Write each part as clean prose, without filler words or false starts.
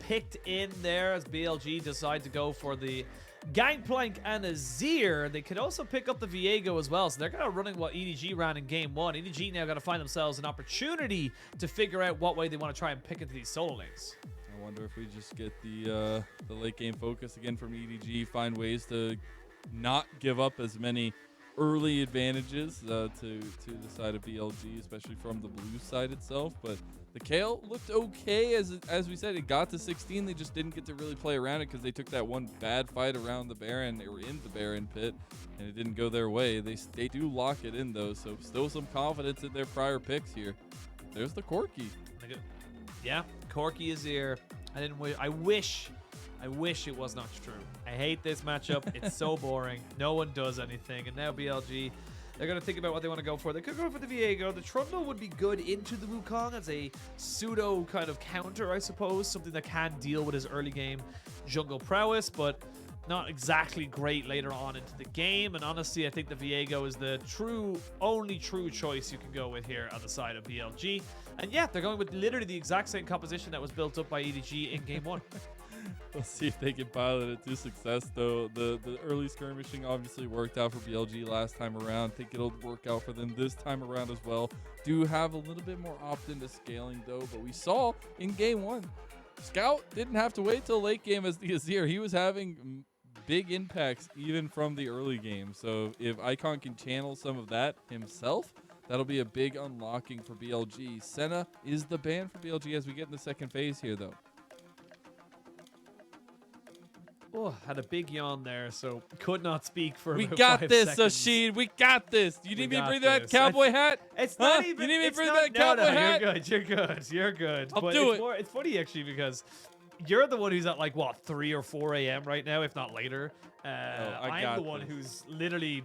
picked in there as BLG decide to go for the Gangplank and Azir. They could also pick up the Viego as well, so they're kind of running what EDG ran in game 1. EDG now got to find themselves an opportunity to figure out what way they want to try and pick into these solo lanes. I wonder if we just get the late game focus again from EDG, find ways to not give up as many early advantages to the side of BLG, especially from the blue side itself. But the Kayle looked okay, as we said. It got to 16. They just didn't get to really play around it because they took that one bad fight around the Baron. They were in the Baron pit, and it didn't go their way. They do lock it in, though, so still some confidence in their prior picks here. There's the Corki. Yeah, Corki is here. I wish it was not true. I hate this matchup. It's so boring. No one does anything. And now BLG, they're going to think about what they want to go for. They could go for the Viego. The Trundle would be good into the Wukong as a pseudo kind of counter, I suppose. Something that can deal with his early game jungle prowess, but not exactly great later on into the game. And honestly, I think the Viego is the only true choice you can go with here on the side of BLG. And yeah, they're going with literally the exact same composition that was built up by EDG in game 1. We'll see if they can pilot it to success, though. The early skirmishing obviously worked out for BLG last time around. I think it'll work out for them this time around as well. Do have a little bit more opt-in to scaling, though. But we saw in game 1, Scout didn't have to wait till late game as the Azir. He was having big impacts even from the early game. So if Icon can channel some of that himself, that'll be a big unlocking for BLG. Senna is the ban for BLG as we get in the second phase here, though. Oh, had a big yawn there, so could not speak for We about got 5 this, seconds. Ashid. We got this. You need me to bring that cowboy hat? It's not Huh? even. You need me to it's bring not, that cowboy no, hat? You're good. You're good. I'll but do it's it. It's funny actually because you're the one who's at like what 3 or 4 a.m. right now, if not later. I'm the one who's literally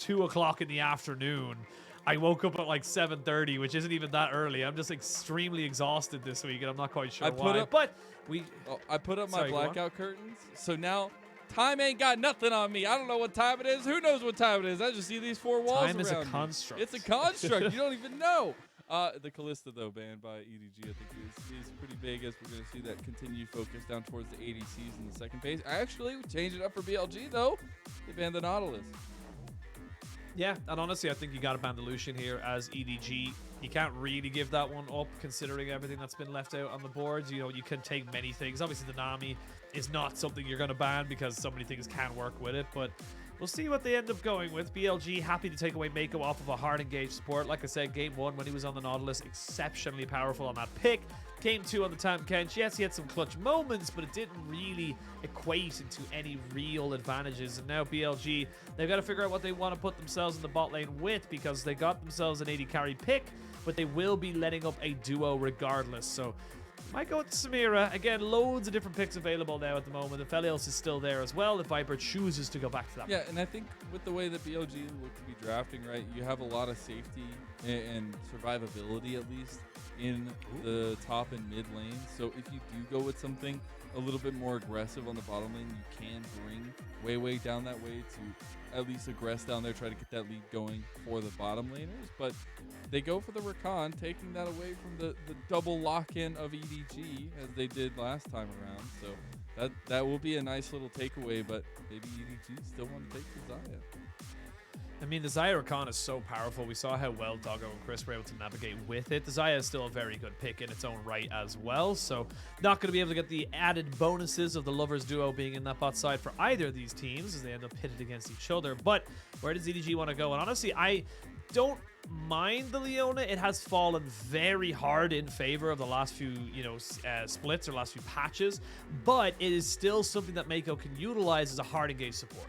2 o'clock in the afternoon. I woke up at like 7:30, which isn't even that early. I'm just extremely exhausted this week, and I'm not quite sure why. But I put up my blackout curtains, so now time ain't got nothing on me. I don't know what time it is. Who knows what time it is? I just see these 4 walls time is a around me. construct. It's a construct. You don't even know. The Kalista, though, banned by EDG, I think is pretty big, as we're going to see that continued focus down towards the ADCs in the second phase. Actually, we changed it up for BLG, though. They banned the Nautilus. Yeah, and honestly, I think you got to ban the Lucian here as EDG. You can't really give that one up considering everything that's been left out on the boards. You know, you can take many things. Obviously, the Nami is not something you're going to ban because so many things can work with it, but we'll see what they end up going with. BLG happy to take away Meiko off of a hard engaged support. Like I said, game 1 when he was on the Nautilus, exceptionally powerful on that pick. Game 2 on the Tam Kench. Yes, he had some clutch moments, but it didn't really equate into any real advantages. And now BLG, they've got to figure out what they want to put themselves in the bot lane with, because they got themselves an AD carry pick, but they will be letting up a duo regardless. So might go with Samira. Again, loads of different picks available now at the moment. If Elios is still there as well, if Viper chooses to go back to that. Yeah, and I think with the way that BLG look to be drafting, right, you have a lot of safety and survivability, at least, in the top and mid lane. So if you do go with something a little bit more aggressive on the bottom lane, you can bring WeiWei down that way to at least aggress down there, try to get that lead going for the bottom laners. But they go for the Rakan, taking that away from the double lock-in of EDG as they did last time around. So that will be a nice little takeaway, but maybe EDG still want to take the Xayah. I mean, the Xayah Rakan is so powerful. We saw how well Doggo and Chris were able to navigate with it. The Xayah is still a very good pick in its own right as well. So not going to be able to get the added bonuses of the Lovers duo being in that bot side for either of these teams as they end up pitted against each other. But where does EDG want to go? And honestly, I don't mind the LEona. It has fallen very hard in favor of the last few, splits or last few patches. But it is still something that Meiko can utilize as a hard engaged support.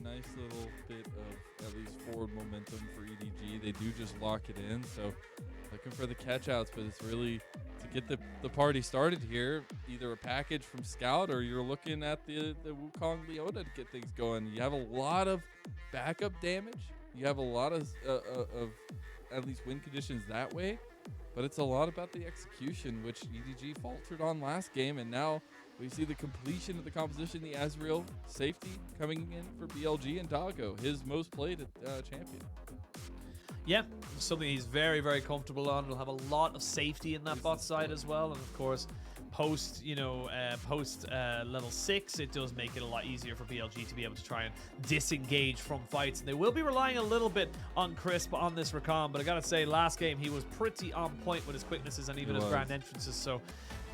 Nice little bit of at least forward momentum for EDG. They do just lock it in, so looking for the catch-outs, but it's really to get the party started here, either a package from Scout or you're looking at the Wukong LEona to get things going. You have a lot of backup damage. You have a lot of at least win conditions that way, but it's a lot about the execution, which EDG faltered on last game, and now we see the completion of the composition, the Ezreal safety coming in for BLG and Doggo, his most played champion. Yeah, something he's very, very comfortable on. He'll have a lot of safety in that bot side as well. And of course, post level 6, it does make it a lot easier for BLG to be able to try and disengage from fights. And they will be relying a little bit on Crisp on this Rakan, but I gotta say, last game he was pretty on point with his quicknesses and even his grand entrances. So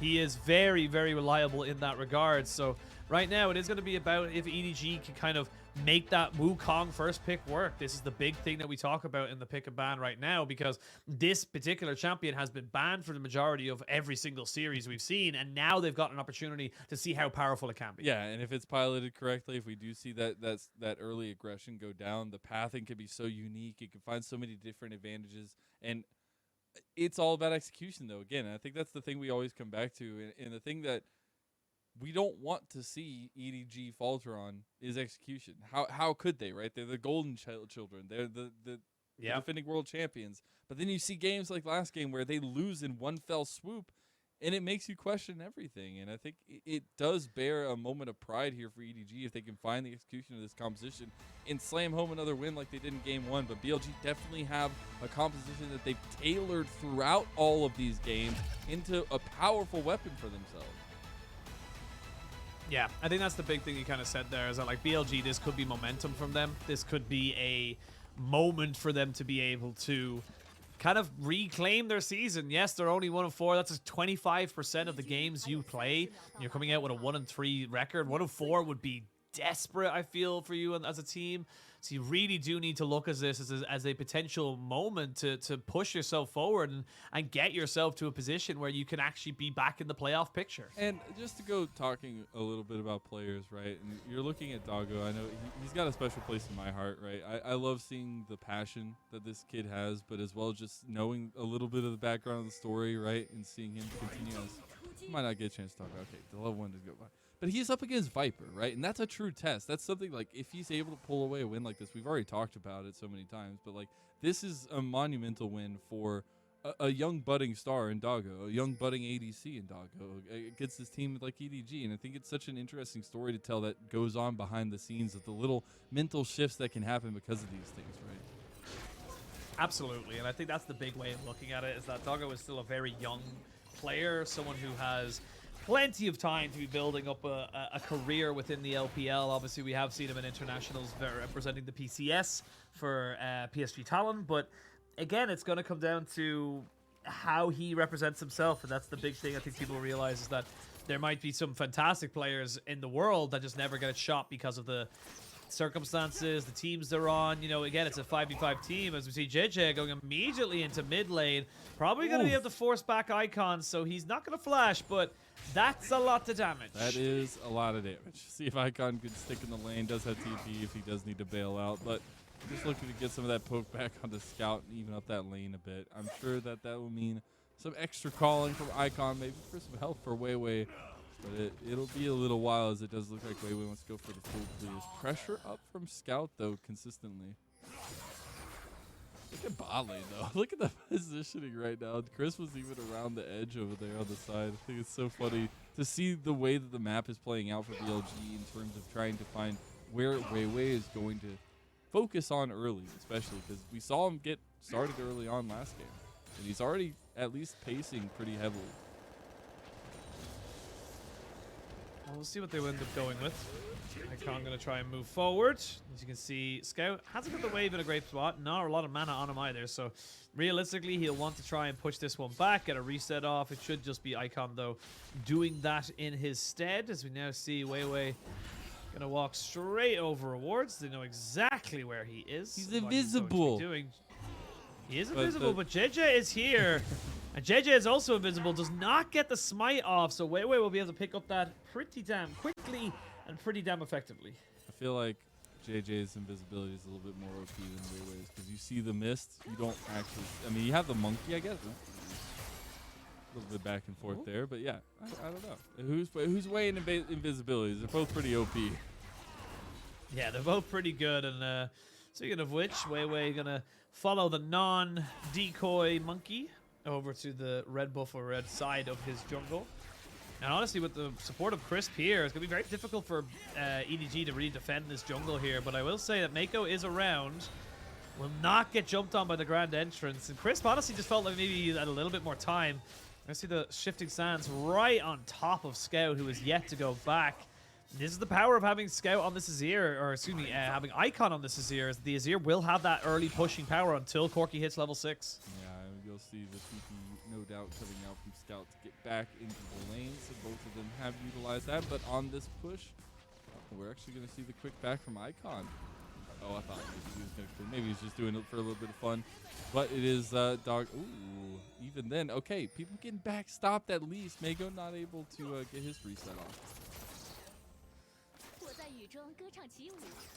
he is very, very reliable in that regard. So right now, it is going to be about if EDG can kind of make that Wukong first pick work. This is the big thing that we talk about in the pick and ban right now, because this particular champion has been banned for the majority of every single series we've seen, and now they've got an opportunity to see how powerful it can be. Yeah, and if it's piloted correctly, if we do see that early aggression go down, the pathing can be so unique. You can find so many different advantages, and it's all about execution, though. Again, I think that's the thing we always come back to, and the thing that we don't want to see EDG falter on is execution. How could they, right? They're the golden children. They're the defending world champions. But then you see games like last game where they lose in one fell swoop, and it makes you question everything. And I think it does bear a moment of pride here for EDG if they can find the execution of this composition and slam home another win like they did in game 1. But BLG definitely have a composition that they've tailored throughout all of these games into a powerful weapon for themselves. Yeah, I think that's the big thing you kind of said there, is that like BLG, this could be momentum from them. This could be a moment for them to be able to kind of reclaim their season. Yes, they're only 1 of 4. That's 25% of the games you play. You're coming out with a 1 and 3 record. 1 of 4 would be desperate, I feel, for you as a team. So you really do need to look at this as a potential moment to push yourself forward and get yourself to a position where you can actually be back in the playoff picture. And just to go talking a little bit about players, right? And you're looking at Doggo. I know he's got a special place in my heart, right? I love seeing the passion that this kid has, but as well just knowing a little bit of the background of the story, right? And seeing him continue as you might not get a chance to talk about. Okay, the level 1 does go by. But he's up against Viper, right? And that's a true test. That's something like if he's able to pull away a win like this, we've already talked about it so many times, but like this is a monumental win for a young budding star in Doggo, a young budding ADC in Doggo against this team like EDG. And I think it's such an interesting story to tell that goes on behind the scenes of the little mental shifts that can happen because of these things, right? Absolutely. And I think that's the big way of looking at it, is that Doggo is still a very young player, someone who has plenty of time to be building up a career within the LPL. Obviously, we have seen him in internationals representing the PCS for PSG Talon, but again, it's going to come down to how he represents himself, and that's the big thing I think people realize, is that there might be some fantastic players in the world that just never get a shot because of the circumstances, the teams they're on. You know, again, it's a 5v5 team, as we see Jiejie going immediately into mid lane, probably going to be able to force back Icons, so he's not going to flash, but that's a lot of damage. That is a lot of damage. See if Icon could stick in the lane, does have TP if he does need to bail out, but just looking to get some of that poke back on the scout and even up that lane a bit. I'm sure that will mean some extra calling from Icon, maybe for some help for WeiWei. But it'll be a little while, as it does look like WeiWei wants to go for the full clears. Pressure up from Scout, though, consistently. Look at bot lane, though. Look at the positioning right now. Chris was even around the edge over there on the side. I think it's so funny to see the way that the map is playing out for BLG in terms of trying to find where WeiWei is going to focus on early, especially because we saw him get started early on last game. And he's already at least pacing pretty heavily. We'll see what they end up going with. Icon going to try and move forward. As you can see, Scout hasn't got the wave in a great spot. Not a lot of mana on him either. So realistically, he'll want to try and push this one back, get a reset off. It should just be Icon, though, doing that in his stead. As we now see WeiWei going to walk straight over rewards. They know exactly where he is. He's invisible. He is invisible, but Jiejie is here. And Jiejie is also invisible, does not get the smite off, so WeiWei will be able to pick up that pretty damn quickly and pretty damn effectively. I feel like JJ's invisibility is a little bit more OP than WeiWei's, because you see the mist, you don't actually... I mean, you have the monkey, I guess. A little bit back and forth there, but yeah, I don't know. Who's weighing invisibilities? They're both pretty OP. Yeah, they're both pretty good, and speaking of which, WeiWei gonna follow the non-decoy monkey over to the red buff or red side of his jungle. And honestly, with the support of Crisp here, it's going to be very difficult for EDG to really defend this jungle here. But I will say that Meiko is around, will not get jumped on by the grand entrance. And Crisp honestly just felt like maybe he had a little bit more time. I see the shifting sands right on top of Scout, who is yet to go back. This is the power of having Scout on this Azir, or excuse me, having Icon on this Azir. The Azir will have that early pushing power until Corki hits level 6. Yeah, you'll see the TP no doubt coming out from Scout to get back into the lane, so both of them have utilized that. But on this push, we're actually going to see the quick back from Icon. Oh, I thought maybe he was just doing it for a little bit of fun. But it is Dog. Ooh, even then, okay, people getting back stopped at least. Meiko not able to get his reset off.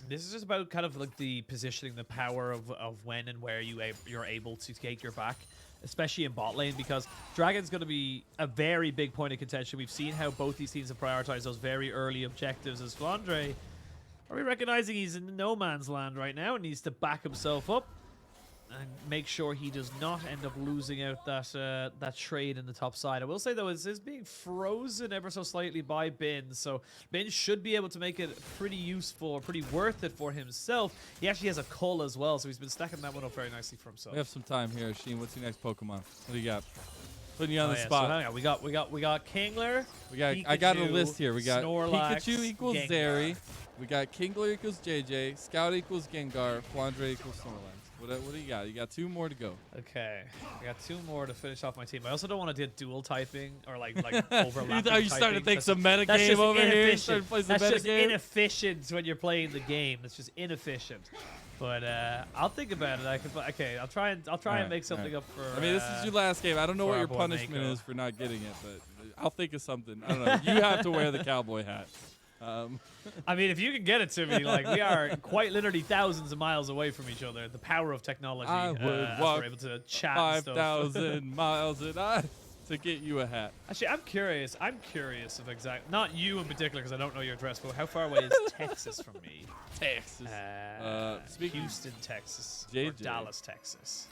This is just about kind of like the positioning, the power of when and where you're able to take your back, especially in bot lane, because Dragon's going to be a very big point of contention. We've seen how both these teams have prioritized those very early objectives. As Flandre, are we recognizing he's in no man's land right now and needs to back himself up and make sure he does not end up losing out that trade in the top side. I will say, though, is being frozen ever so slightly by Bin, so Bin should be able to make it pretty useful or pretty worth it for himself. He actually has a cull as well, so he's been stacking that one up very nicely for himself. We have some time here, Sheen. What's your next Pokemon? What do you got? Putting you on the spot. So hang on. We got Kingler. Pikachu, I got a list here. We got Snorlax, Pikachu equals Gengar. Zeri. We got Kingler equals Jiejie. Scout equals Gengar. Flandre equals Snorlax. What do you got? You got 2 more to go. Okay, I got 2 more to finish off my team. I also don't want to do dual typing or like overlapping. Are you starting to think some meta that's game just over here? inefficient. That's just inefficient when you're playing the game. It's just inefficient. But I'll think about it. Okay, I'll try and make something up for. I mean, this is your last game. I don't know what your punishment is for not getting it, but I'll think of something. I don't know. You have to wear the cowboy hat. I mean, if you can get it to me, like we are quite literally thousands of miles away from each other. The power of technology. I would walk we're able to chat 5,000 miles to get you a hat. Actually, I'm curious of not you in particular, because I don't know your address, but how far away is Texas from me? Texas. Houston, Texas. Or Jiejie. Dallas, Texas.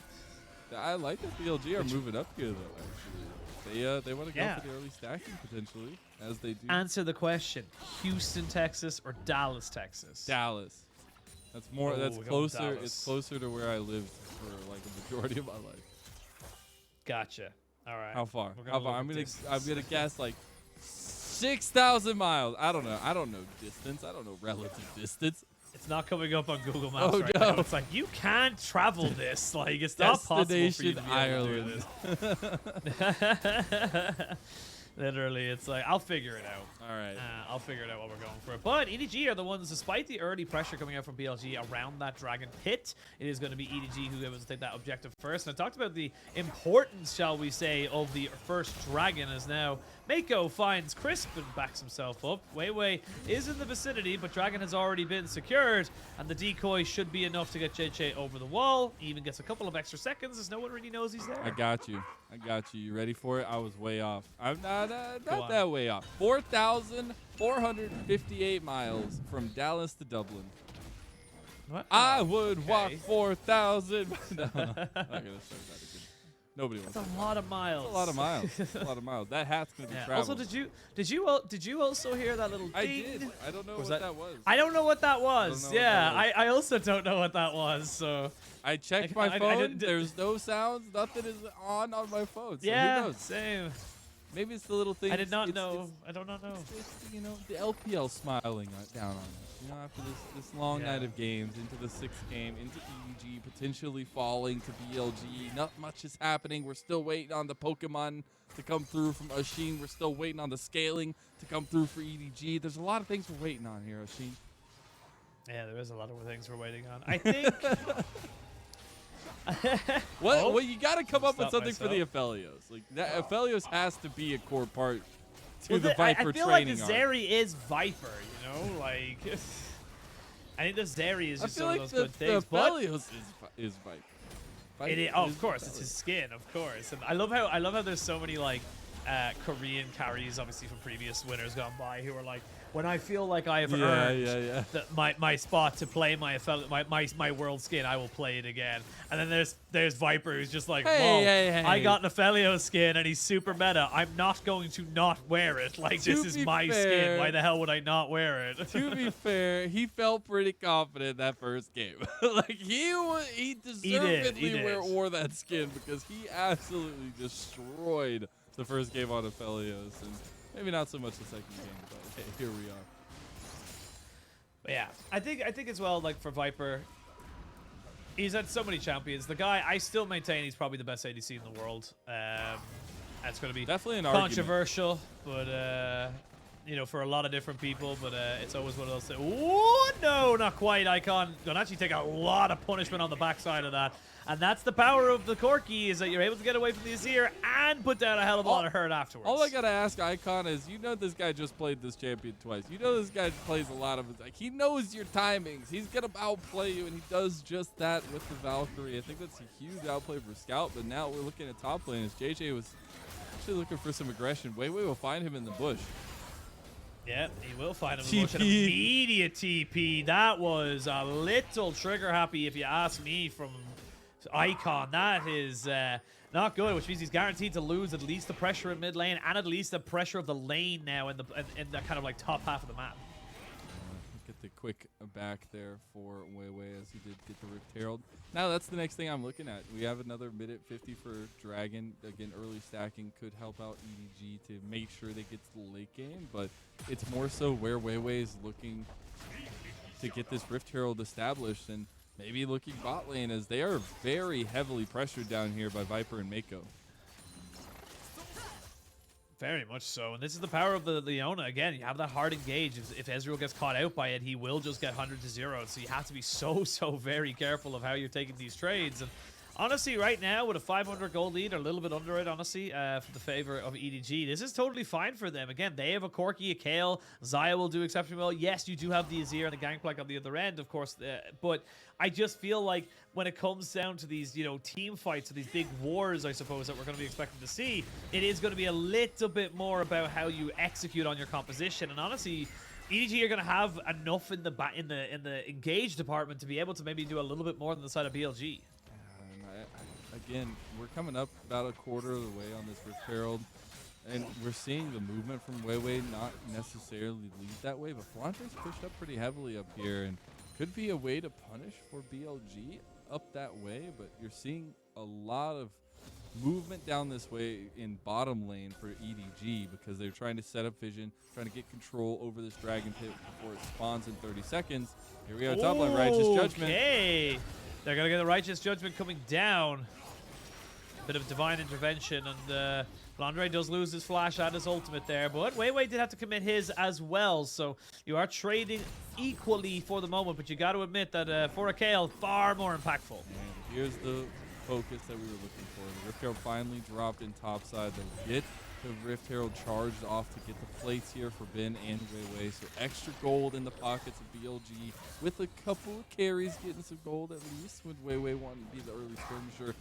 I like that BLG are moving up here, though, actually. They want to go for the early stacking, potentially, as they do. Answer the question. Houston, Texas, or Dallas, Texas? Dallas. That's more. That's closer. Dallas. It's closer to where I lived for like a majority of my life. Gotcha. All right. How far? I'm gonna guess like 6,000 miles. I don't know. I don't know distance. I don't know relative distance. It's not coming up on Google Maps right now. It's like, you can't travel this. Like, it's not possible for you to be Ireland. able to do this. Literally, it's like, I'll figure it out. All right. I'll figure it out what we're going for. But EDG are the ones, despite the early pressure coming out from BLG around that Dragon pit, it is going to be EDG who able to take that objective first. And I talked about the importance, shall we say, of the first Dragon, as now Meiko finds Crisp and backs himself up. WeiWei is in the vicinity, but Dragon has already been secured, and the decoy should be enough to get Jiejie over the wall. He even gets a couple of extra seconds, as no one really knows he's there. I got you. You ready for it? I was way off. I'm not that way off. 4,458 miles from Dallas to Dublin. What? I would walk 4,000. No, I'm not gonna start that again. Nobody wants. That's a lot of miles. That's a lot of miles. That's a lot of miles. That hat's gonna be traveling. Also, did you also hear that little ding? I did. I don't know what that was. I don't know what that was. I also don't know what that was. So I checked my phone. There's no sounds. Nothing is on my phone. So yeah, who knows? Same. Maybe it's the little things. I did not know. I do not know. It's, the LPL smiling down on us. After this long night of games, into the 6th game, into EDG, potentially falling to BLG. Not much is happening. We're still waiting on the Pokemon to come through from Oisin. We're still waiting on the scaling to come through for EDG. There's a lot of things we're waiting on here, Oisin. Yeah, there is a lot of things we're waiting on. I think. Well, you got to come up with something for the Aphelios. Like Aphelios has to be a core part to the Viper training. I feel like the Zeri is Viper. Like I think the Zeri is just some of those good things. The Aphelios is Viper. Of course, it's his skin, of course. And I love how there's so many like Korean carries, obviously from previous winners gone by, who are like, when I feel like I have earned my spot to play my world skin, I will play it again. And then there's Viper, who's just like, hey. I got an Aphelios skin and he's super meta. I'm not going to not wear it. Like, this is my skin. Why the hell would I not wear it? To be fair, he felt pretty confident that first game. Like he deservedly wore that skin because he absolutely destroyed the first game on Aphelios, and maybe not so much the second game, but hey, here we are. But yeah, I think as well, like for Viper, he's had so many champions. The guy, I still maintain he's probably the best ADC in the world. That's going to be definitely an controversial, but you know, for a lot of different people. But it's always one of those things. Oh no, not quite. Icon gonna actually take a lot of punishment on the backside of that, and that's the power of the Corki, is that you're able to get away from the Azir and put down a hell of a lot of hurt afterwards. All I gotta ask Icon is, you know, this guy just played this champion twice. You know, this guy plays a lot of his. Like, he knows your timings. He's gonna outplay you, and he does just that with the Valkyrie. I think that's a huge outplay for Scout. But now we're looking at top lane as Jiejie was actually looking for some aggression. WeiWei will find him in the bush. Yeah, he will find him. An immediate TP. That was a little trigger happy, if you ask me, from Icon. That is not good, which means he's guaranteed to lose at least the pressure in mid lane and at least the pressure of the lane now in the kind of like top half of the map. Get the quick back there for WeiWei as he did get the Rift Herald. Now that's the next thing I'm looking at. We have another mid at 50 for Dragon. Again, early stacking could help out EDG to make sure they get to the late game, but it's more so where WeiWei is looking to get this Rift Herald established, and maybe looking bot lane, as they are very heavily pressured down here by Viper and Meiko. Very much so, and this is the power of the LEona. Again, you have that hard engage. If Ezreal gets caught out by it, he will just get 100-0. So you have to be so very careful of how you're taking these trades. And honestly, right now, with a 500 gold lead, or a little bit under it, honestly, for the favor of EDG, this is totally fine for them. Again, they have a Corki, a Kayle. Xayah will do exceptionally well. Yes, you do have the Azir and the Gangplank on the other end, of course, but I just feel like when it comes down to these, you know, team fights, or these big wars, I suppose, that we're going to be expecting to see, it is going to be a little bit more about how you execute on your composition. And honestly, EDG are going to have enough in the engage department to be able to maybe do a little bit more than the side of BLG. Again, we're coming up about a quarter of the way on this Rift Herald, and we're seeing the movement from WeiWei not necessarily lead that way, but Flandre's pushed up pretty heavily up here, and could be a way to punish for BLG up that way, but you're seeing a lot of movement down this way in bottom lane for EDG, because they're trying to set up vision, trying to get control over this Dragon Pit before it spawns in 30 seconds. Here we go, top lane, Righteous Judgment. Okay, they're going to get the Righteous Judgment coming down. Bit of divine intervention, and Flandre does lose his flash and his ultimate there, but WeiWei did have to commit his as well, so you are trading equally for the moment, but you got to admit that for a Kayle, far more impactful. And here's the focus that we were looking for. The Rift Herald finally dropped in topside. They'll get the Rift Herald charged off to get the plates here for Ben and WeiWei, so extra gold in the pockets of BLG, with a couple of carries getting some gold at least, with WeiWei wanting to be the early skirmisher.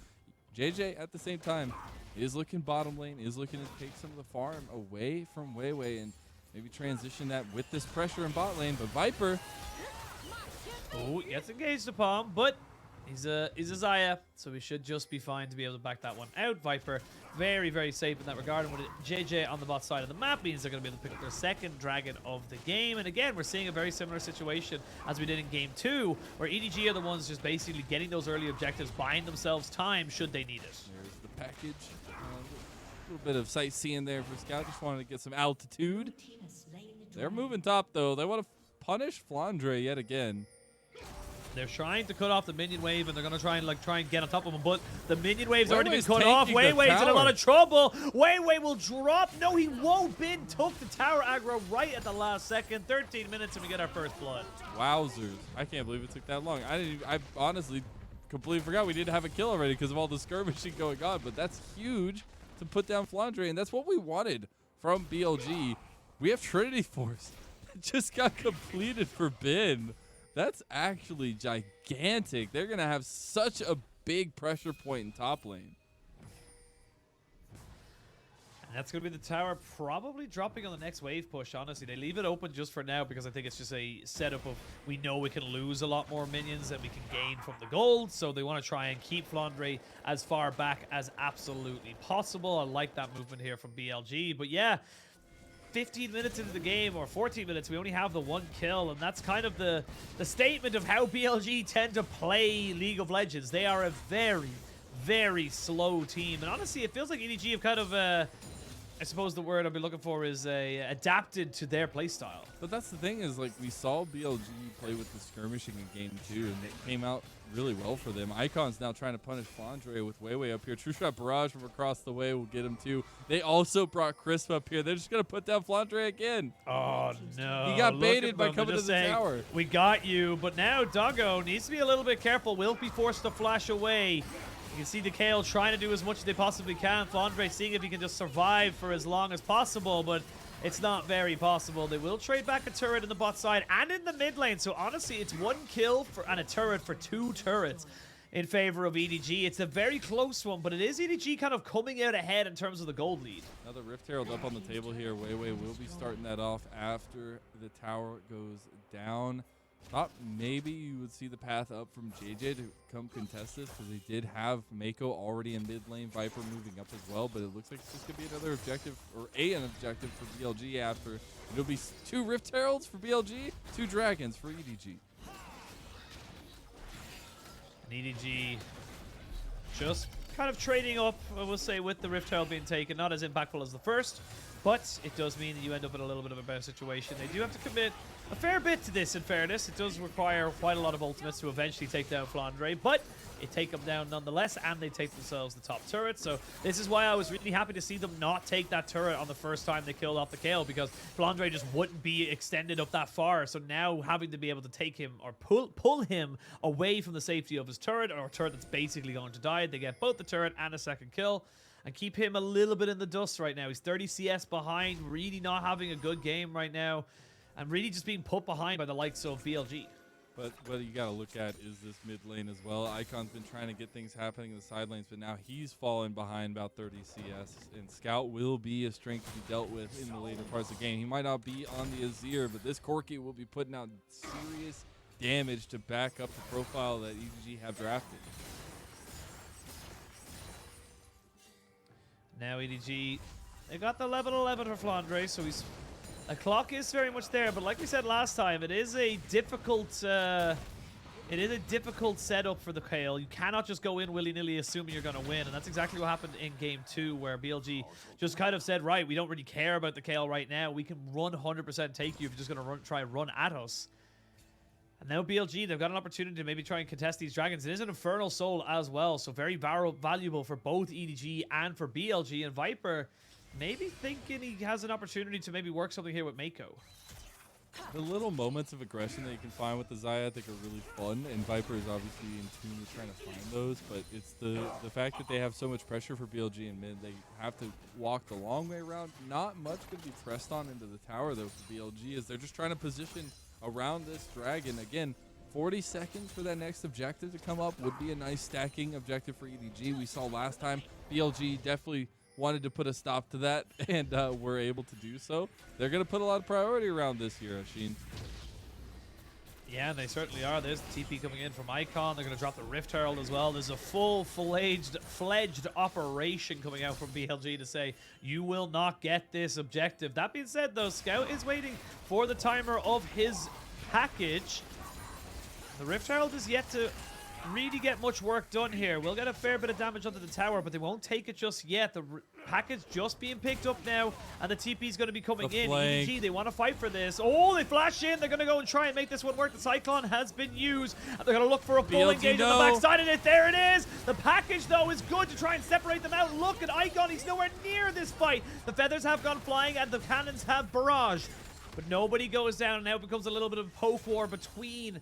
Jiejie, at the same time, is looking bottom lane, is looking to take some of the farm away from WeiWei and maybe transition that with this pressure in bot lane. But Viper, oh, gets engaged upon, but he's a Xayah, so we should just be fine to be able to back that one out. Viper, very safe in that regard, and with Jiejie on the bot side of the map means they're going to be able to pick up their second dragon of the game. And again, we're seeing a very similar situation as we did in game 2, where EDG are the ones just basically getting those early objectives, buying themselves time should they need it. There's the package. A little bit of sightseeing there for Scout. Just wanted to get some altitude. They're moving top, though. They want to punish Flandre yet again. They're trying to cut off the minion wave, and they're going to try and get on top of him, but the minion wave's already been cut off. WeiWei's in a lot of trouble. WeiWei will drop. No, he won't. Bin took the tower aggro right at the last second. 13 minutes, and we get our first blood. Wowzers. I can't believe it took that long. I honestly completely forgot we didn't have a kill already because of all the skirmishing going on, but that's huge to put down Flandre, and that's what we wanted from BLG. We have Trinity Force. It just got completed for Bin. That's actually gigantic. They're going to have such a big pressure point in top lane. And that's going to be the tower probably dropping on the next wave push, honestly. They leave it open just for now because I think it's just a setup of we know we can lose a lot more minions than we can gain from the gold. So they want to try and keep Flandre as far back as absolutely possible. I like that movement here from BLG. But yeah, 15 minutes into the game, or 14 minutes, we only have the one kill, and that's kind of the statement of how BLG tend to play League of Legends. They are a very slow team, and honestly, it feels like EDG have kind of I suppose the word I'd be looking for is adapted to their playstyle. But that's the thing is, like, we saw BLG play with the skirmishing in game 2, and it came out really well for them. Icon's now trying to punish Flandre with WeiWei up here. True Shot Barrage from across the way will get him too. They also brought Crisp up here. They're just going to put down Flandre again. Oh, no. He got baited by coming to the tower. We got you, but now Doggo needs to be a little bit careful. Will be forced to flash away. You can see the Kayle trying to do as much as they possibly can. Flandre seeing if he can just survive for as long as possible, but it's not very possible. They will trade back a turret in the bot side and in the mid lane. So honestly, it's 1 kill and a turret for 2 turrets in favor of EDG. It's a very close one, but it is EDG kind of coming out ahead in terms of the gold lead. Another Rift Herald up on the table here. WeiWei will be starting that off after the tower goes down. Thought maybe you would see the path up from Jiejie to come contest this, because they did have Meiko already in mid lane, Viper moving up as well, but it looks like it's just going to be another objective, or an objective for BLG after. It'll be 2 Rift Heralds for BLG, 2 Dragons for EDG. And EDG just kind of trading up, I will say, with the Rift Herald being taken. Not as impactful as the first, but it does mean that you end up in a little bit of a better situation. They do have to commit a fair bit to this, in fairness. It does require quite a lot of ultimates to eventually take down Flandre, but it take them down nonetheless, and they take themselves the top turret. So this is why I was really happy to see them not take that turret on the first time they killed off the Kayle, because Flandre just wouldn't be extended up that far. So now having to be able to take him or pull him away from the safety of his turret, or a turret that's basically going to die, they get both the turret and a second kill, and keep him a little bit in the dust right now. He's 30 CS behind, really not having a good game right now, and really just being put behind by the likes of BLG. But what you got to look at is this mid lane as well. Icon's been trying to get things happening in the side lanes, but now he's fallen behind about 30 CS. And Scout will be a strength to be dealt with in the later parts of the game. He might not be on the Azir, but this Corki will be putting out serious damage to back up the profile that EDG have drafted. Now EDG, they got the level 11 for Flandre, so he's... The clock is very much there, but like we said last time, it is a difficult setup for the Kayle. You cannot just go in willy-nilly assuming you're going to win, and that's exactly what happened in game 2, where BLG just kind of said, right, we don't really care about the Kayle right now. We can run 100% take you if you're just going to try and run at us. And now BLG, they've got an opportunity to maybe try and contest these dragons. It is an Infernal Soul as well, so very valuable for both EDG and for BLG. And Viper maybe thinking he has an opportunity to maybe work something here with Meiko. The little moments of aggression that you can find with the Xayah, I think, are really fun, and Viper is obviously in tune with trying to find those, but it's the fact that they have so much pressure for BLG in mid. They have to walk the long way around. Not much could be pressed on into the tower, though, for BLG, as they're just trying to position around this dragon. Again, 40 seconds for that next objective to come up would be a nice stacking objective for EDG. We saw last time BLG definitely wanted to put a stop to that, and were able to do so. They're going to put a lot of priority around this here, Oisin. Yeah, they certainly are. There's the TP coming in from Icon. They're going to drop the Rift Herald as well. There's a full-fledged operation coming out from BLG to say, you will not get this objective. That being said, though, Scout is waiting for the timer of his package. The Rift Herald is yet to really get much work done here. We'll get a fair bit of damage onto the tower, but they won't take it just yet. The package just being picked up now, and the TP is going to be coming in. EDG, they want to fight for this. Oh, they flash in. They're going to go and try and make this one work. The Cyclone has been used, and they're going to look for a full engage on the backside of it. There it is. The package, though, is good to try and separate them out. Look at Icon. He's nowhere near this fight. The feathers have gone flying, and the cannons have barrage. But nobody goes down, and now it becomes a little bit of a poke war between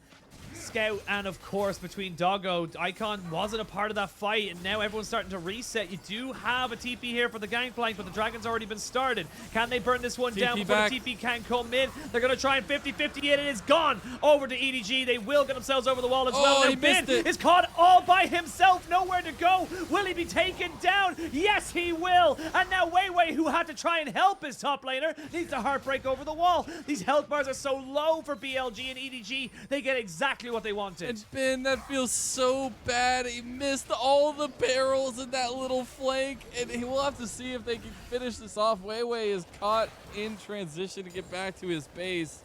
Scout and, of course, between Doggo. Icon wasn't a part of that fight, and now everyone's starting to reset. You do have a TP here for the Gangplank, but the Dragon's already been started. Can they burn this one down before the TP can come in? They're going to try and 50-50 it. It is gone over to EDG. They will get themselves over the wall as well. Now Bin is caught all by himself. Nowhere to go. Will he be taken down? Yes, he will. And now WeiWei, who had to try and help his top laner, needs to heartbreak over the wall. These health bars are so low for BLG and EDG. They get exactly what they wanted. And Ben, that feels so bad. He missed all the barrels in that little flank, and he will have to see if they can finish this off. WeiWei is caught in transition to get back to his base.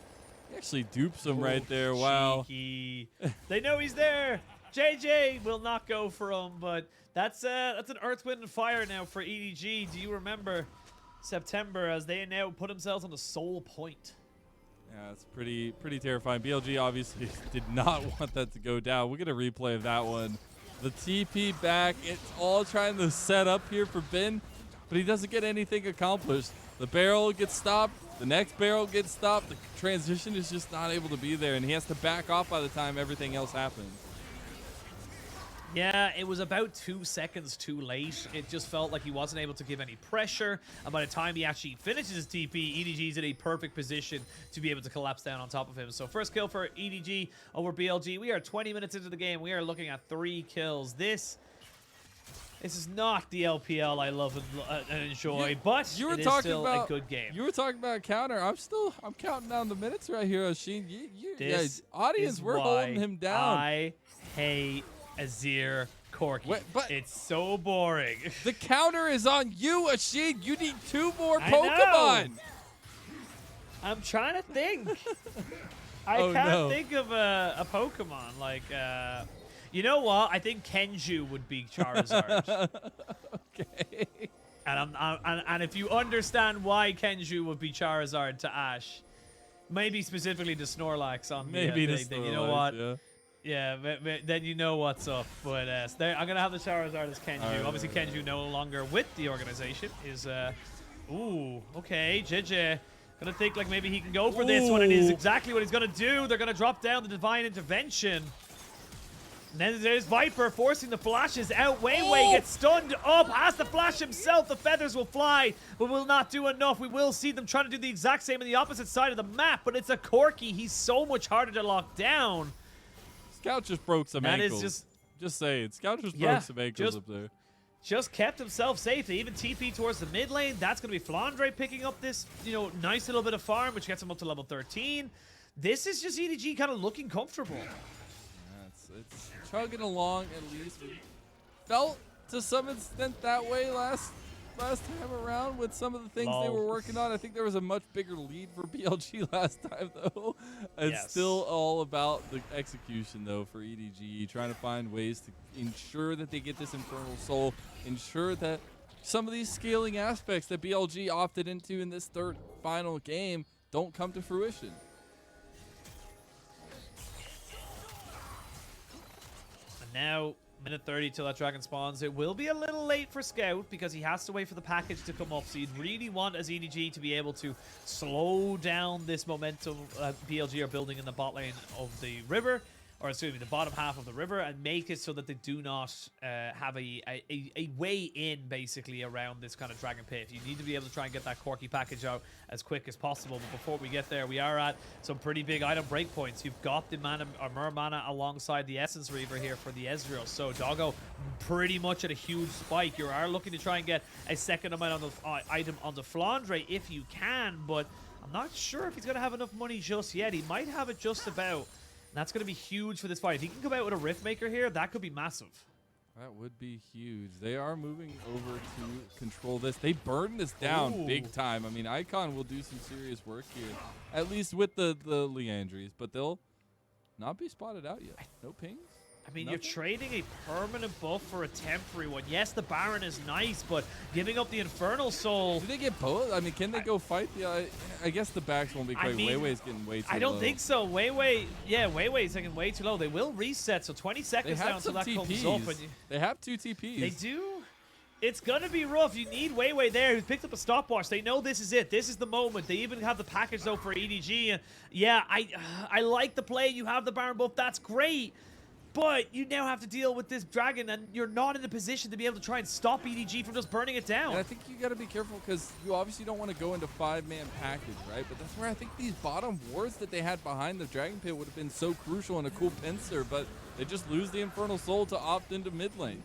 He actually dupes him right there. Wow. Cheeky. They know he's there. Jiejie will not go for him, but that's an Earth, Wind, and Fire now for EDG. Do you remember September as they now put themselves on the sole point. Yeah, it's pretty terrifying. BLG obviously did not want that to go down. We're gonna replay of that one. The TP back. It's all trying to set up here for Ben, but he doesn't get anything accomplished. The barrel gets stopped. The next barrel gets stopped. The transition is just not able to be there, and he has to back off by the time everything else happens. Yeah, it was about 2 seconds too late. It just felt like he wasn't able to give any pressure. And by the time he actually finishes his TP, EDG's in a perfect position to be able to collapse down on top of him. So first kill for EDG over BLG. We are 20 minutes into the game. We are looking at 3 kills. This is not the LPL I love and enjoy, but it is still a good game. You were talking about counter. I'm counting down the minutes right here, Oisin. Audience, we're holding him down. I hate Azir Corki. Wait, but it's so boring. The counter is on you, Oisin. You need 2 more Pokemon. I'm trying to think. I can't think of a Pokemon. Like, you know what? I think Kenju would be Charizard. Okay. And if you understand why Kenju would be Charizard to Ash, maybe specifically to Snorlax on maybe the Snorlax, you know what? Yeah. Then you know what's up. But I'm gonna have the Charizard as Kenju. Right, Obviously, Kenju no longer with the organization. Is ooh, okay, Jiejie. Gonna think like maybe he can go for this one, and is exactly what he's gonna do. They're gonna drop down the Divine Intervention. And then there's Viper forcing the flashes out. WeiWei gets stunned up, has to flash himself. The feathers will fly, but will not do enough. We will see them trying to do the exact same on the opposite side of the map, but it's a Corki. He's so much harder to lock down. Scout just broke some ankles. That is just saying. Scout just broke some ankles up there. Just kept himself safe. They even TP towards the mid lane. That's going to be Flandre picking up this, nice little bit of farm, which gets him up to level 13. This is just EDG kind of looking comfortable. Yeah, it's chugging along at least. We felt to some extent that way last time around with some of the things they were working on. I think there was a much bigger lead for BLG last time, though. It's still all about the execution, though, for EDG, trying to find ways to ensure that they get this Infernal Soul, ensure that some of these scaling aspects that BLG opted into in this third final game don't come to fruition. And now, minute 30 till that dragon spawns. It will be a little late for Scout because he has to wait for the package to come up. So you'd really want as EDG to be able to slow down this momentum BLG are building in the bot lane of the river, or excuse me, the bottom half of the river, and make it so that they do not have a way in basically around this kind of dragon pit. You need to be able to try and get that Corki package out as quick as possible. But before we get there, we are at some pretty big item breakpoints. You've got the mana, or Mer mana alongside the Essence Reaver here for the Ezreal. So Doggo pretty much at a huge spike. You are looking to try and get a second amount of item on the Flandre if you can, but I'm not sure if he's going to have enough money just yet. He might have it just about. That's going to be huge for this fight. If he can come out with a Rift Maker here, that could be massive. That would be huge. They are moving over to control this. They burn this down big time. I mean, Icon will do some serious work here, at least with the Leandries, but they'll not be spotted out yet. No pings. I mean, you're trading a permanent buff for a temporary one. Yes, the Baron is nice, but giving up the Infernal Soul... Do they get both? I mean, can they go fight the... I guess the backs won't be quite... WeiWei's getting way too low. I don't think so. WeiWei's getting way too low. They will reset, so 20 seconds now until that comes up. And they have 2 TPs. They do. It's going to be rough. You need WeiWei there, who's picked up a stopwatch. They know this is it. This is the moment. They even have the package, though, for EDG. And yeah, I like the play. You have the Baron buff. That's great. But you now have to deal with this dragon, and you're not in a position to be able to try and stop EDG from just burning it down. And I think you got to be careful because you obviously don't want to go into 5-man package, right? But that's where I think these bottom wards that they had behind the dragon pit would have been so crucial and a cool pincer, but they just lose the Infernal Soul to opt into mid lane.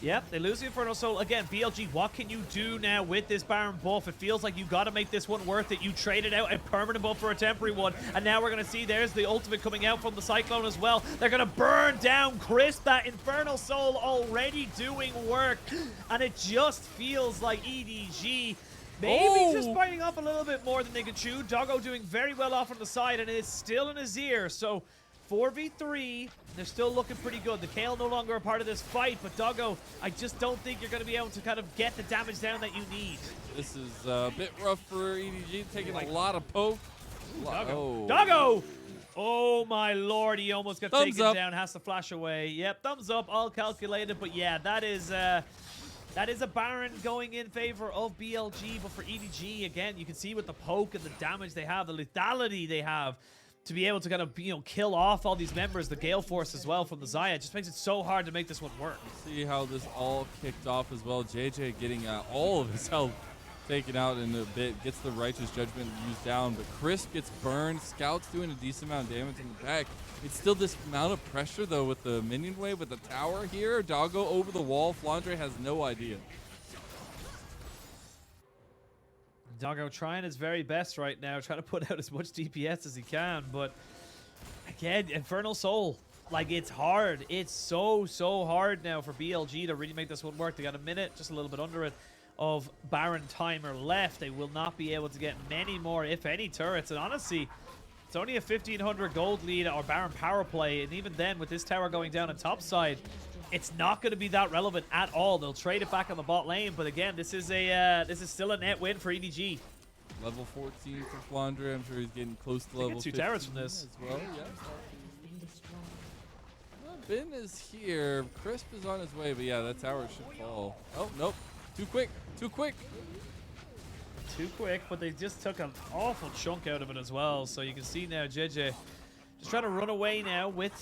Yep, they lose the Infernal Soul. Again, BLG, what can you do now with this Baron buff? It feels like you got to make this one worth it. You traded out a permanent buff for a temporary one, and now we're going to see there's the ultimate coming out from the Cyclone as well. They're going to burn down Crisp. That Infernal Soul already doing work, and it just feels like EDG maybe just biting off a little bit more than they could chew. Doggo doing very well off on the side, and it's still in his ear, so 4v3, they're still looking pretty good. The Kayle no longer a part of this fight, but Doggo, I just don't think you're going to be able to kind of get the damage down that you need. This is a bit rough for EDG, taking a lot of poke. Doggo! Doggo! Oh my lord, he almost got taken down, has to flash away. Yep, thumbs up, all calculated, but yeah, that is a Baron going in favor of BLG, but for EDG, again, you can see with the poke and the damage they have, the lethality they have, to be able to kind of, kill off all these members, the Gale Force as well from the Xayah, just makes it so hard to make this one work. See how this all kicked off as well. Jiejie getting all of his health taken out in a bit, gets the Righteous Judgment used down, but Crisp gets burned. Scout's doing a decent amount of damage in the back. It's still this amount of pressure, though, with the minion wave, with the tower here. Doggo over the wall. Flandre has no idea. Doggo trying his very best right now, trying to put out as much DPS as he can, but again, Infernal Soul, like, it's hard. It's so hard now for BLG to really make this one work. They got a minute, just a little bit under it, of Baron timer left. They will not be able to get many more, if any, turrets, and honestly, it's only a 1,500 gold lead or Baron power play, and even then, with this tower going down on top side, it's not going to be that relevant at all. They'll trade it back on the bot lane, but again, this is still a net win for EDG. Level 14 for Flandre. I'm sure he's getting close to level 2 15 towers from this as well. Yeah. Ben is here. Crisp is on his way, but yeah, that tower should fall. Oh nope, too quick, too quick. Too quick, but they just took an awful chunk out of it as well. So you can see now Jiejie just trying to run away now with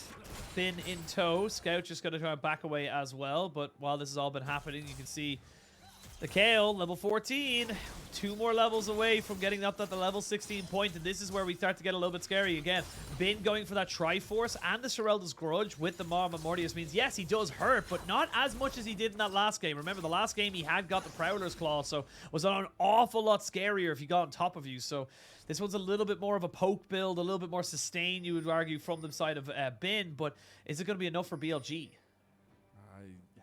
Finn in tow. Scout just going to try and back away as well. But while this has all been happening, you can see the Kayle, level 14, 2 more levels away from getting up at the level 16 point, and this is where we start to get a little bit scary again. Bin going for that Triforce and the Serelda's Grudge with the Mar Mortius means, yes, he does hurt, but not as much as he did in that last game. Remember, the last game he had got the Prowler's Claw, so was an awful lot scarier if he got on top of you. So this one's a little bit more of a poke build, a little bit more sustain, you would argue, from the side of Bin, but is it going to be enough for BLG?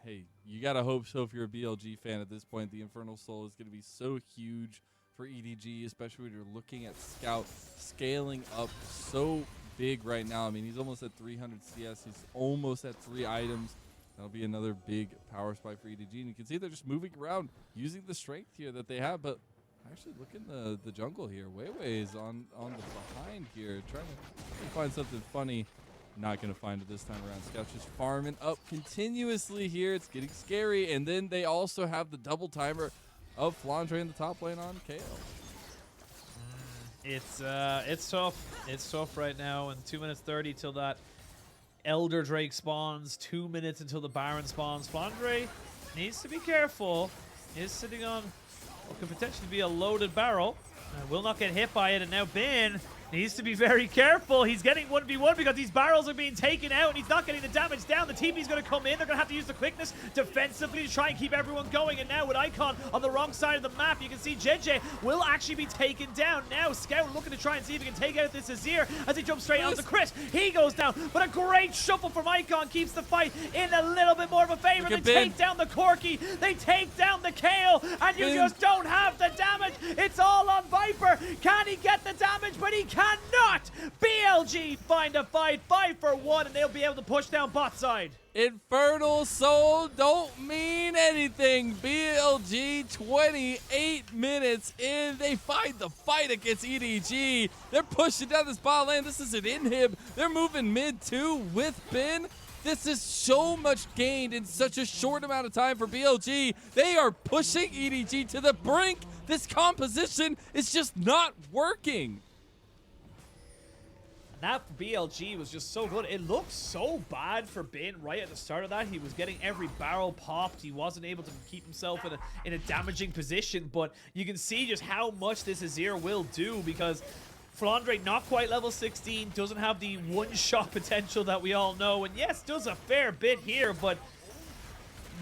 Hey, you gotta hope so if you're a BLG fan at this point. The Infernal Soul is gonna be so huge for EDG, especially when you're looking at Scout scaling up so big right now. I mean, he's almost at 300 CS. He's almost at 3 items. That'll be another big power spike for EDG. And you can see they're just moving around, using the strength here that they have. But actually, look in the jungle here. WeiWei is on the behind here, trying to find something funny. Not going to find it this time around. Scout's just farming up continuously here. It's getting scary. And then they also have the double timer of Flandre in the top lane on Kayle. It's tough. It's tough right now. And 2 minutes 30 till that Elder Drake spawns. 2 minutes until the Baron spawns. Flandre needs to be careful. He's sitting on what could potentially be a loaded barrel. Will not get hit by it. And now Bin needs to be very careful. He's getting 1v1 because these barrels are being taken out and he's not getting the damage down. The TP's going to come in. They're going to have to use the quickness defensively to try and keep everyone going. And now with Icon on the wrong side of the map, you can see Jiejie will actually be taken down. Now Scout looking to try and see if he can take out this Azir as he jumps straight onto Chris. He goes down, but a great shuffle from Icon keeps the fight in a little bit more of a favor. They take down the Corki. They take down the Kayle, and you just don't have the damage. It's all on Viper. Can he get the damage? But he cannot. BLG find a fight, 5-for-1, and they'll be able to push down bot side. Infernal Soul don't mean anything. BLG 28 minutes in. They find the fight against EDG. They're pushing down this bot lane. This is an inhib. They're moving mid too with Bin. This is so much gained in such a short amount of time for BLG. They are pushing EDG to the brink. This composition is just not working. That BLG was just so good. It looked so bad for Bin right at the start of that. He was getting every barrel popped. He wasn't able to keep himself in a damaging position, but you can see just how much this Azir will do because Flandre, not quite level 16, doesn't have the one-shot potential that we all know, and yes, does a fair bit here, but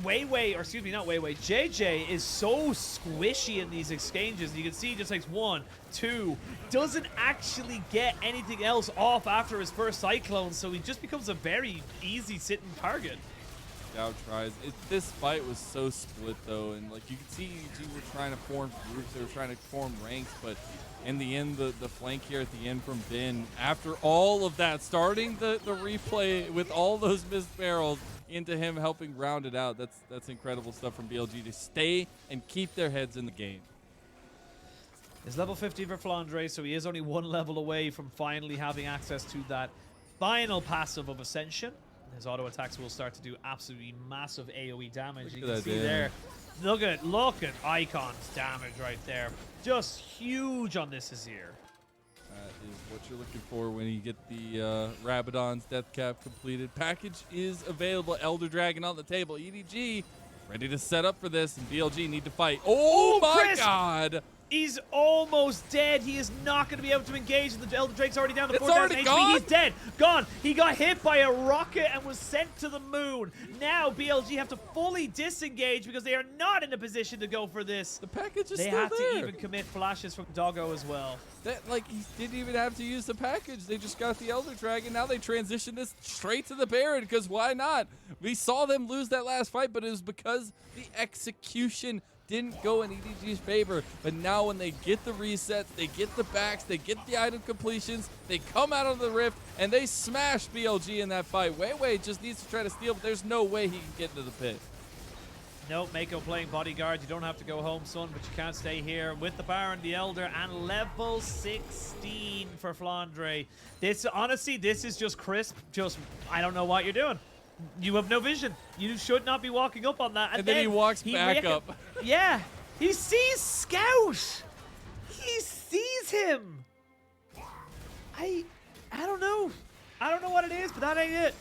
WeiWei, or excuse me, not WeiWei, Jiejie is so squishy in these exchanges. You can see he just takes 1, 2, doesn't actually get anything else off after his first Cyclone, so he just becomes a very easy sitting target. Scout tries. This fight was so split though, and like you can see EDG were trying to form groups, they were trying to form ranks, but in the end, the flank here at the end from Ben, after all of that, starting the replay with all those missed barrels into him helping round it out. That's incredible stuff from BLG to stay and keep their heads in the game. It's level 50 for Flandre, so he is only one level away from finally having access to that final passive of Ascension. His auto attacks will start to do absolutely massive AoE damage. You can see there. Look at Icon's damage right there. Just huge on this Azir. That is what you're looking for when you get the Rabadon's death cap completed. Package is available. Elder Dragon on the table. EDG ready to set up for this, and BLG need to fight. Oh my Chris! God! He's almost dead. He is not going to be able to engage. The Elder Drake's already down to 4,000 HP. Gone? He's dead. Gone. He got hit by a rocket and was sent to the moon. Now BLG have to fully disengage because they are not in a position to go for this. The package is they still have there. to even commit flashes from Doggo as well. Like, he didn't even have to use the package. They just got the Elder Dragon. Now they transition this straight to the Baron, because why not? We saw them lose that last fight, but it was because the execution didn't go in EDG's favor. But now when they get the resets, they get the backs, they get the item completions, they come out of the rift, and they smash BLG in that fight. WeiWei just needs to try to steal, but there's no way he can get into the pit. No, Meiko playing bodyguard. You don't have to go home, son, but you can't stay here with the Baron, the Elder, and level 16 for Flandre. Honestly, this is just crisp. I don't know what you're doing. You have no vision. You should not be walking up on that. And then he walks back up. Yeah, he sees Scout. He sees him. I don't know. I don't know what it is, but that ain't it.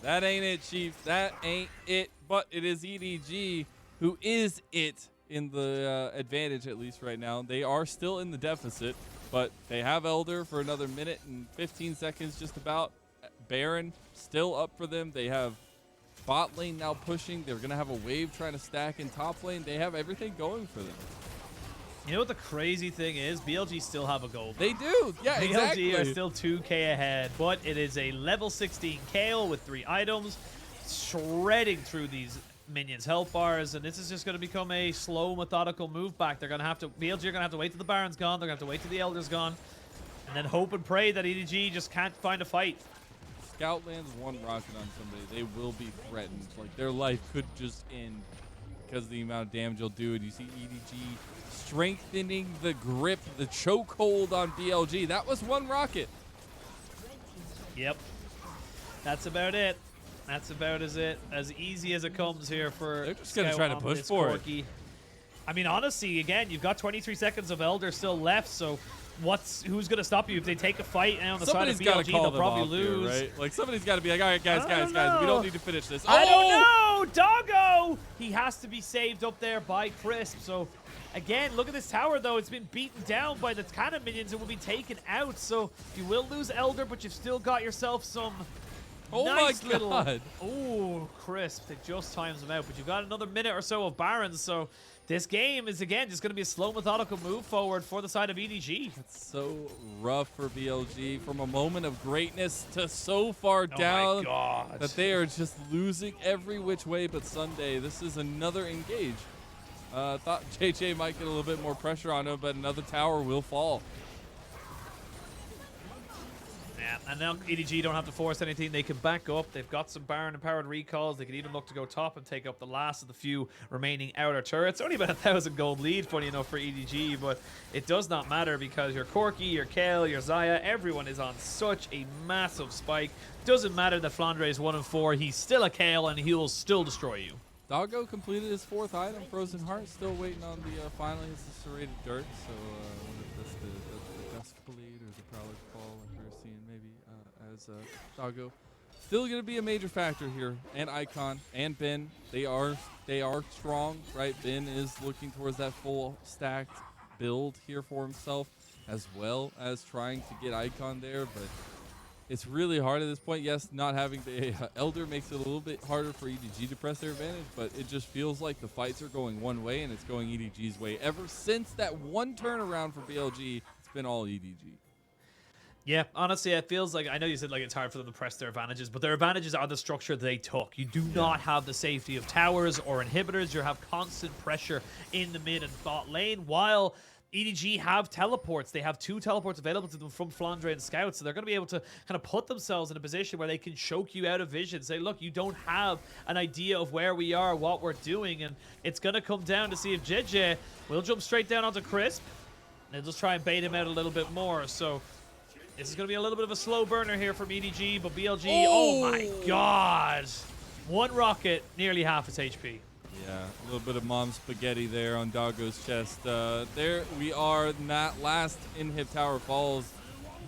That ain't it, Chief. That ain't it. But it is EDG who is it in the advantage, at least right now. They are still in the deficit, but they have Elder for another minute and 15 seconds just about. Baron still up for them. They have bot lane now pushing. They're going to have a wave trying to stack in top lane. They have everything going for them. You know what the crazy thing is? BLG still have a gold. They do. Yeah, BLG exactly. are still 2k ahead, but it is a level 16 Kayle with 3 items, shredding through these minions' health bars, and this is just going to become a slow, methodical move back. They're going to have to, BLG are going to have to wait till the Baron's gone. They're going to have to wait till the Elder's gone, and then hope and pray that EDG just can't find a fight. Scout lands one rocket on somebody, they will be threatened. Like, their life could just end because of the amount of damage you'll do. And you see EDG strengthening the grip, the chokehold on BLG. That was one rocket. Yep. That's about it. That's about as easy as it comes here for They're just going to Scout try to on push this for Corki. it. I mean, honestly, again, you've got 23 seconds of Elder still left, so who's going to stop you? If they take a fight on the side of BLG, they'll probably lose. Here, right? Like, somebody's got to be like, all right, guys, we don't need to finish this. I don't know! Doggo! He has to be saved up there by Crisp, so again, look at this tower, though. It's been beaten down by the cannon minions and will be taken out, so you will lose Elder, but you've still got yourself some nice my God. Oh, Crisp. It just times them out, but you've got another minute or so of Barons, so this game is, again, just going to be a slow, methodical move forward for the side of EDG. It's so rough for BLG from a moment of greatness to so far down that they are just losing every which way but Sunday. This is another engage. Thought Jiejie might get a little bit more pressure on him, but another tower will fall. Yeah, and now EDG don't have to force anything. They can back up. They've got some Baron-empowered recalls. They can even look to go top and take up the last of the few remaining outer turrets. Only about 1,000 gold lead, funny enough, for EDG, but it does not matter because your Corki, your Kayle, your Xayah, everyone is on such a massive spike. Doesn't matter that Flandre is 1-4. He's still a Kayle, and he will still destroy you. Doggo completed his 4th item, Frozen Heart, still waiting on the finally his serrated dirt. So I wonder if that's the Dusk Blade or the Prowler's Call, like we were seeing maybe as Doggo. Still going to be a major factor here, and Icon and Ben. They are strong, right? Ben is looking towards that full stacked build here for himself, as well as trying to get Icon there, but it's really hard at this point. Yes, not having the Elder makes it a little bit harder for EDG to press their advantage, but it just feels like the fights are going one way, and it's going EDG's way. Ever since that one turnaround for BLG, it's been all EDG. Yeah, honestly, it feels like, I know you said like it's hard for them to press their advantages, but their advantages are the structure they took. You do not have the safety of towers or inhibitors. You have constant pressure in the mid and bot lane, while EDG have teleports. They have 2 teleports available to them from Flandre and Scout, so they're going to be able to kind of put themselves in a position where they can choke you out of vision. Say, look, you don't have an idea of where we are, what we're doing, and it's going to come down to see if Jiejie will jump straight down onto Crisp. They'll just try and bait him out a little bit more, so this is going to be a little bit of a slow burner here from EDG, but BLG, oh my god! 1 rocket, nearly half its HP. Yeah, a little bit of mom spaghetti there on Doggo's chest. There we are, and that last inhib tower falls.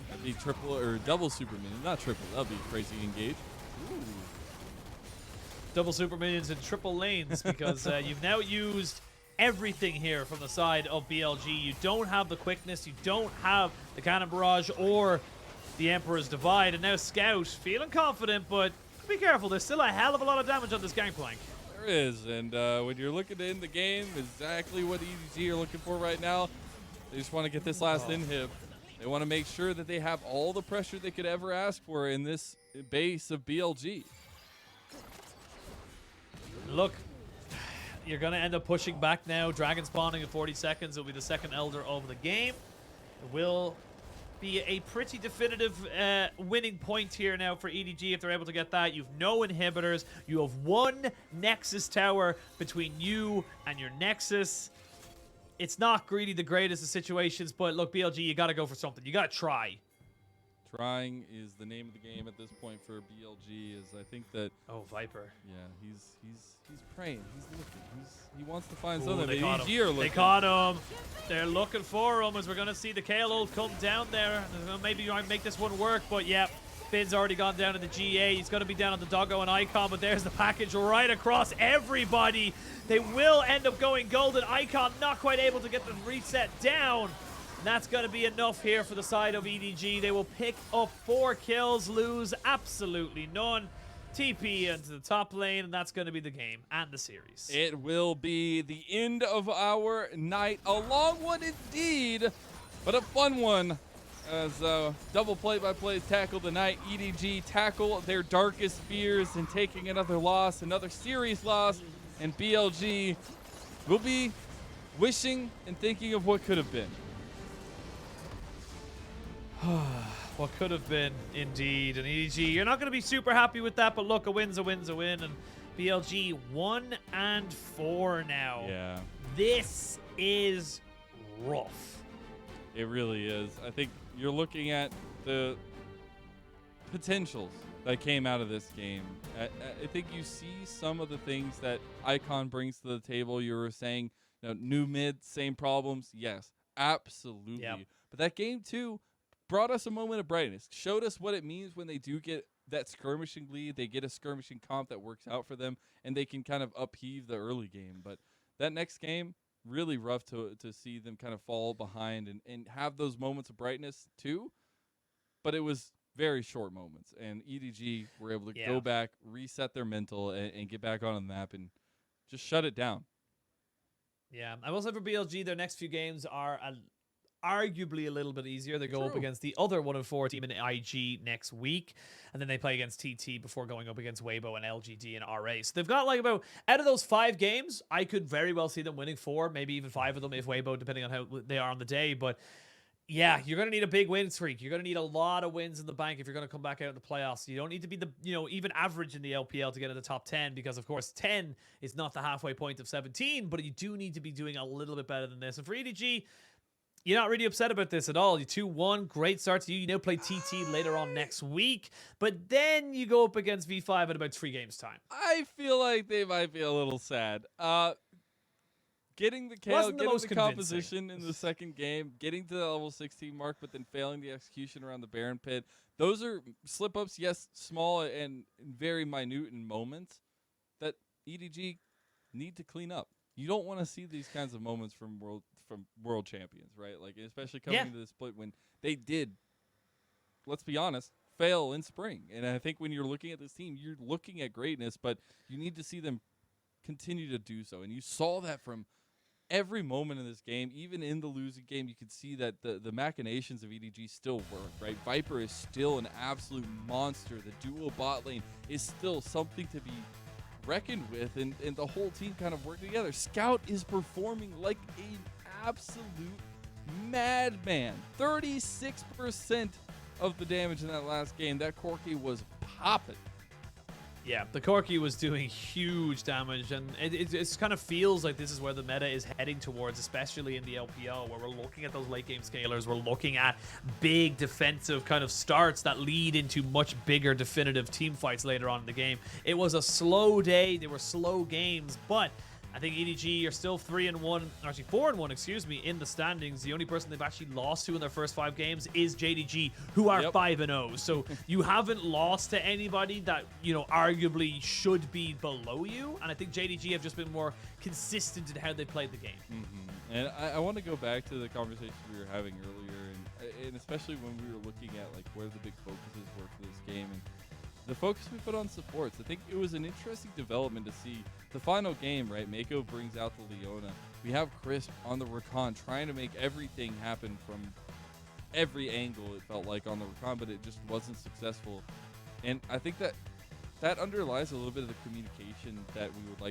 That'd be triple or double super minion, not triple. That'd be crazy engage. Ooh. Double super minions in triple lanes because you've now used everything here from the side of BLG. You don't have the quickness, you don't have the cannon barrage or the Emperor's Divide, and now Scout feeling confident, but be careful, there's still a hell of a lot of damage on this Gangplank. There is, and when you're looking to end the game, exactly what EDG are looking for right now. They just want to get this last inhib. They want to make sure that they have all the pressure they could ever ask for in this base of BLG. Look, you're going to end up pushing back now. Dragon spawning in 40 seconds. It'll be the second Elder of the game. It will be a pretty definitive winning point here now for EDG if they're able to get that. You've no inhibitors. You have 1 Nexus tower between you and your Nexus. It's not greedy the greatest of situations, but look, BLG, you got to go for something. You got to try. Trying is the name of the game at this point for BLG. Is I think that Viper. Yeah, he's praying. He's looking. He wants to find Ooh, something. They caught him. They caught him. They're looking for him as we're going to see the Kayle ult come down there. Maybe you might make this one work, but yeah, Finn's already gone down to the GA. He's going to be down on the Doggo and Icon, but there's the package right across everybody. They will end up going golden. Icon not quite able to get the reset down. And that's going to be enough here for the side of EDG. They will pick up 4 kills, lose absolutely none. TP into the top lane, and that's going to be the game and the series. It will be the end of our night. A long one indeed, but a fun one. As double play-by-play tackle the night. EDG tackle their darkest fears and taking another loss, another series loss, and BLG will be wishing and thinking of what could have been. What could have been, indeed. And EDG, you're not going to be super happy with that, but look, a win's a win's a win. And BLG 1-4 now. Yeah. This is rough. It really is. I think you're looking at the potentials that came out of this game. I think you see some of the things that Icon brings to the table. You were saying, new mid, same problems. Yes, absolutely. Yep. But that game, too, brought us a moment of brightness, showed us what it means when they do get that skirmishing lead. They get a skirmishing comp that works out for them, and they can kind of upheave the early game. But that next game, really rough to see them kind of fall behind and have those moments of brightness too. But it was very short moments, and EDG were able to go back, reset their mental, and get back on the map and just shut it down. Yeah, I will say for BLG, their next few games are arguably a little bit easier. They go up against the other 1-4 team in IG next week, and then they play against TT before going up against WeiWei and LGD and RA. So they've got like about, out of those 5 games, I could very well see them winning 4, maybe even 5 of them if WeiWei, depending on how they are on the day. But yeah, you're going to need a big win streak. You're going to need a lot of wins in the bank if you're going to come back out in the playoffs. You don't need to be the, even average in the LPL to get in the top 10, because of course 10 is not the halfway point of 17, but you do need to be doing a little bit better than this. And for EDG, you're not really upset about this at all. You 2-1, great start to you. You now play TT later on next week, but then you go up against V5 in about 3 games time. I feel like they might be a little sad. Getting the Kayle, getting the composition in the second game, getting to the level 16 mark, but then failing the execution around the Baron pit. Those are slip-ups, yes, small and very minute in moments that EDG need to clean up. You don't want to see these kinds of moments from world champions, right? Like, especially coming into the split when they did, let's be honest, fail in spring. And I think when you're looking at this team, you're looking at greatness, but you need to see them continue to do so. And you saw that from every moment in this game, even in the losing game, you can see that the machinations of EDG still work, right? Viper is still an absolute monster. The duo bot lane is still something to be reckoned with, and the whole team kind of work together. Scout is performing like an absolute madman. 36% of the damage in that last game. That Corki was popping. Yeah, the Corki was doing huge damage, and it kind of feels like this is where the meta is heading towards, especially in the LPL, where we're looking at those late game scalers. We're looking at big defensive kind of starts that lead into much bigger definitive team fights later on in the game. It was a slow day. They were slow games, but I think EDG are still 3-1, actually 4-1, excuse me, in the standings. The only person they've actually lost to in their first 5 games is Jiejie, who are 5-0. So you haven't lost to anybody that, you know, arguably should be below you. And I think Jiejie have just been more consistent in how they played the game. And I want to go back to the conversation we were having earlier, and especially when we were looking at like where the big focuses were for this game. And the focus we put on supports, I think it was an interesting development to see the final game, right? Meiko brings out the LEona. We have Crisp on the Rakan trying to make everything happen from every angle, it felt like, on the Rakan, but it just wasn't successful. And I think that underlies a little bit of the communication that we would like